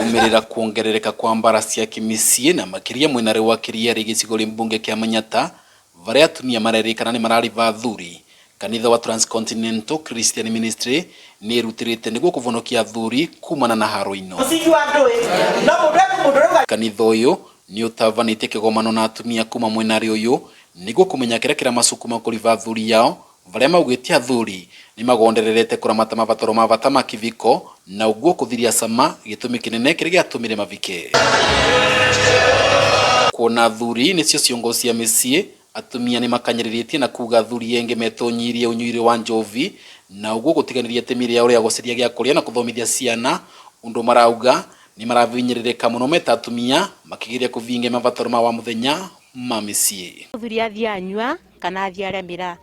Umerera kuongerereka kwa mbara cia kimisie na makiria mwenare wa Kiriari gicigo mbunge kia Manyata varia atumia marerikana ni marariva athuri. Kanitha wa Transcontinental Christian Ministry ni irutirite niguo kuvonokia athuri kumana na haro ino. Kanitha uyu ni utavanite kigomano na atumia kuma mwenare uyu niguo kumenya kirekera masukuma kuriva athuri yao varia maugite athuri ni magondererete kuramata mavatoro ma bata ma kiviko na uguo kuthiria sama gitumi kinene kiri giatumire mavike. Kuona athuri nicio ciongo cia micie, atumia ni makanyiritie na kuga athuri enge metonyirie unyuire wa njovi na uguo gutiganiria temire ya uria guceria gia kuria na kuthomithia ciana undu marauga ni maravinyiririka muno meta atumia makigiria kuvinge mavatoro ma wa muthenya ma micie. Athuri athia anyua kana athia aria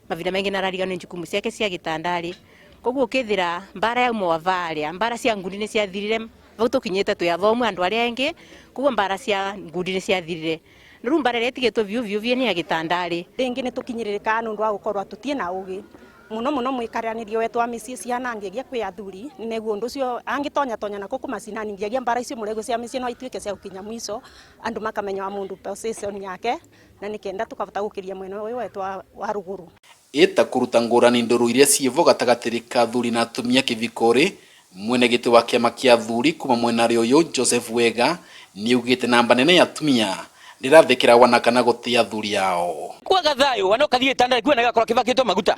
mavina mengi narariga ni njukumu ciake cia gitandari koguo kithira mbara ya umwe varia mbara cia ngundi ni ciathirire vau tukinyite twi athomu andu aria engi koguo mbara cia ngundi ni ciathirire riu mbara ria tigitwo viu vie ni ya gitandari ringi ni tukinyiririka nundu wa gukorwa tutie na ugi muno mwikaranirio wetu wa micie ciana ngiagia kwi athuri neguo undu cio angitonya na kuku macina ngiagia mbara icio murego cia micie no ituike cia ukinya mwiso andu makamenya wa mundu position yake na nikenda tukavota gukiria mweno uyu wetu wa ruguru eta kuruta ngurani nduru iria cievo gatagatiri ka athuri na atumia kivikori. Mwene giti wa kiama kia athuri kuma mwenare uyu Joseph Wega ni ugite namba nene ya atumia ndirathikira wanaka na gutia athuri yao kwaga thayo wanokathie tandari kwena gakora kivakitwo maguta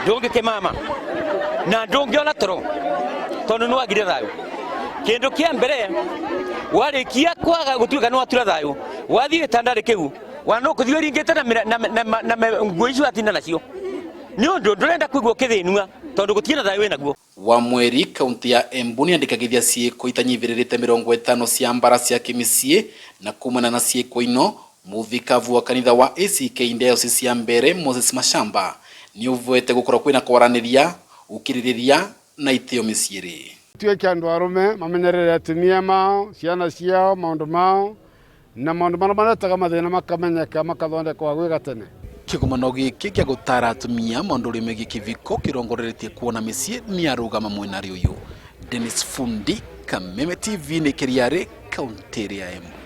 ndungi kimama na ndungi ona toro tondu no agire thayo kindu kia mbere warikia kwaga gutuika no watura thayo wathie tandari kiu wanokuthio ringite na nguicu atinda nacio ni undu ndurenda kuigwo kithinua tondu gutiena thayo enaguo. Wa mweri kaunti ya Embu ni andikagithia ciiko itanyiviririte 50 cia mbara cia kimicie na kumana na ciiko ino muthikavu wa kanitha wa ACK Diocese ya Mbere Moses Mashamba ni uvwete gukorwo kwina kwaraniria ukiririria na itio miciiri tue kyandu arume mamenyerere atumia mao ciana ciao maundu mao na maundu marataga mathina makamenyeka makathondekwa gwi tene. Kigomano giki kia gutara atumia maundu megie kiviko kirongoreretie kuona micie ni arugama mwenari uyu. Dennis Fundi, Kameme TV ni Kiriari, kaunti ya Embu.